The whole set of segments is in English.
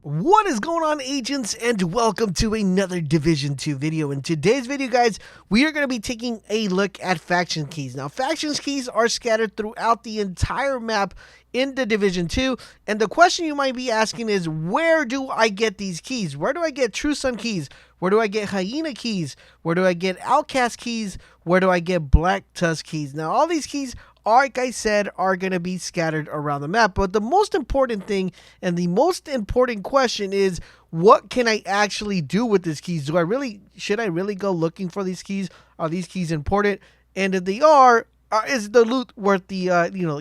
What is going on, agents, and welcome to another Division 2 video. In today's video, guys, we are going to be taking a look at faction keys. Now, factions keys are scattered throughout the entire map in the Division 2, and the question you might be asking is, where do I get these keys? Where do I get True Sun keys? Where do I get Hyena keys? Where do I get Outcast keys? Where do I get Black Tusk keys? Now, all these keys, like I said, are going to be scattered around the map. But the most important thing and the most important question is, what can I actually do with these keys? Should I really go looking for these keys? Are these keys important? And if they are, is the loot worth the,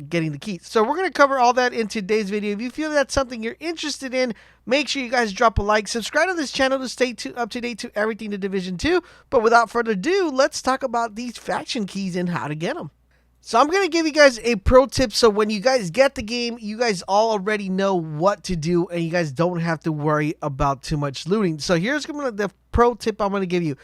getting the keys? So we're going to cover all that in today's video. If you feel that's something you're interested in, make sure you guys drop a like, subscribe to this channel to stay up to date to everything to Division 2. But without further ado, let's talk about these faction keys and how to get them. So I'm going to give you guys a pro tip, so when you guys get the game, you guys all already know what to do, and you guys don't have to worry about too much looting. So here's the pro tip I'm going to give you.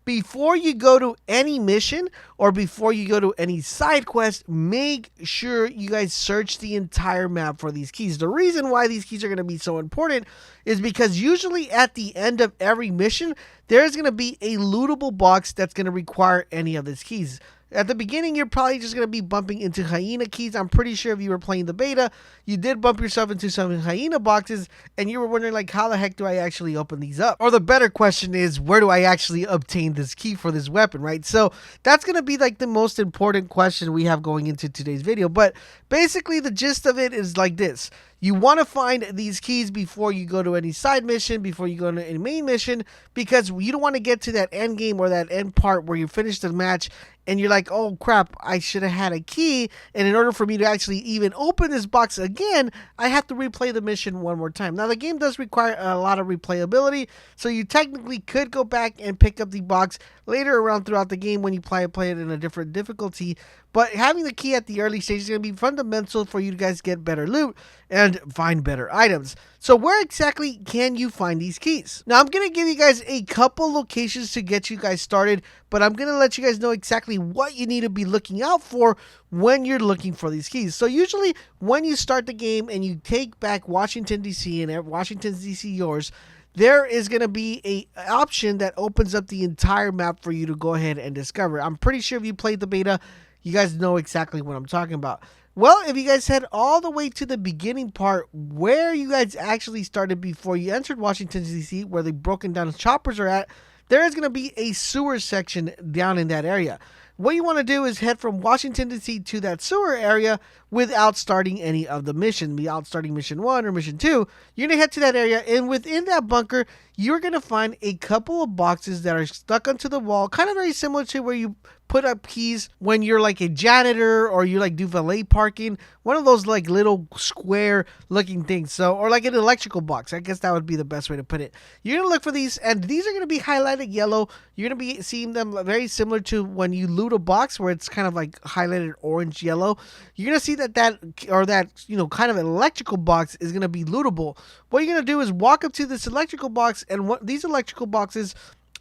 Before you go to any mission or before you go to any side quest, make sure you guys search the entire map for these keys. The reason why these keys are going to be so important is because usually at the end of every mission, there's going to be a lootable box that's going to require any of these keys. At the beginning, you're probably just going to be bumping into Hyena keys. I'm pretty sure if you were playing the beta, you did bump yourself into some Hyena boxes, and you were wondering, like, how the heck do I actually open these up? Or the better question is, where do I actually obtain this key for this weapon, right? So that's going to be, like, the most important question we have going into today's video. But basically, the gist of it is like this. You want to find these keys before you go to any side mission, before you go to any main mission, because you don't want to get to that end game or that end part where you finish the match and you're like, oh crap, I should have had a key, and in order for me to actually even open this box again, I have to replay the mission one more time. Now, the game does require a lot of replayability, so you technically could go back and pick up the box later around throughout the game when you play it in a different difficulty, but having the key at the early stage is going to be fundamental for you guys to get better loot and find better items. So where exactly can you find these keys? Now, I'm going to give you guys a couple locations to get you guys started, but I'm going to let you guys know exactly what you need to be looking out for when you're looking for these keys. So usually when you start the game and you take back Washington, D.C. and Washington, D.C. yours, there is going to be an option that opens up the entire map for you to go ahead and discover. I'm pretty sure if you played the beta, you guys know exactly what I'm talking about. Well, if you guys head all the way to the beginning part where you guys actually started before you entered Washington, D.C., where the broken down choppers are at, there is going to be a sewer section down in that area. What you want to do is head from Washington, D.C. to that sewer area without starting any of the mission. Without starting mission 1 or mission 2, you're going to head to that area, and within that bunker, you're going to find a couple of boxes that are stuck onto the wall, kind of very similar to where you put up keys when you're like a janitor or you like do valet parking, one of those like little square looking things. So, or like an electrical box, I guess that would be the best way to put it. You're going to look for these, and these are going to be highlighted yellow. You're going to be seeing them very similar to when you loot a box where it's kind of like highlighted orange yellow. You're going to see that kind of electrical box is going to be lootable. What you're going to do is walk up to this electrical box, and these electrical boxes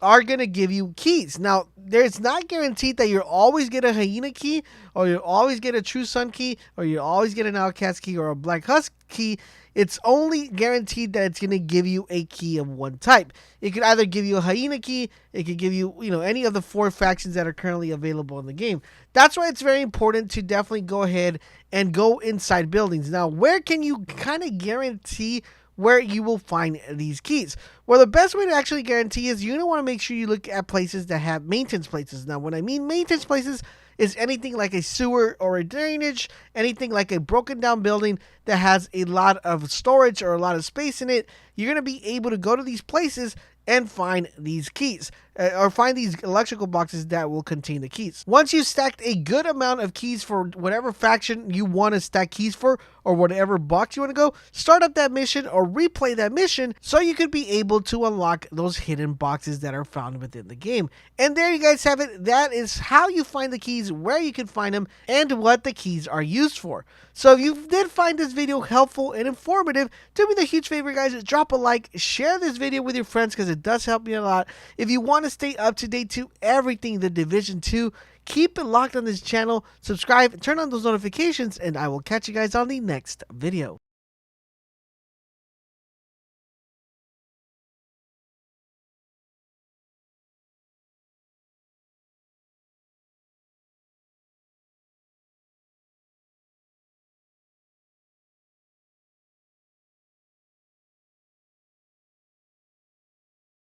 are going to give you keys. Now, it's not guaranteed that you'll always get a Hyena key, or you'll always get a True Sun key, or you'll always get an Outcast key or a Black Tusk key. It's only guaranteed that it's going to give you a key of one type. It could either give you a Hyena key, it could give you, any of the 4 factions that are currently available in the game. That's why it's very important to definitely go ahead and go inside buildings. Now, where can you kind of guarantee where you will find these keys? Well, the best way to actually guarantee is you're going to want to make sure you look at places that have maintenance places. Now, when I mean maintenance places, is anything like a sewer or a drainage, anything like a broken down building that has a lot of storage or a lot of space in it. You're going to be able to go to these places and find these keys, or find these electrical boxes that will contain the keys. Once you've stacked a good amount of keys for whatever faction you want to stack keys for, or whatever box you want to go, start up that mission or replay that mission so you could be able to unlock those hidden boxes that are found within the game. And there you guys have it. That is how you find the keys, where you can find them, and what the keys are used for. So if you did find this video helpful and informative, do me the huge favor, guys, drop a like, share this video with your friends because it does help me a lot. If you want to stay up to date to everything the Division 2, keep it locked on this channel, subscribe, turn on those notifications, and I will catch you guys on the next video.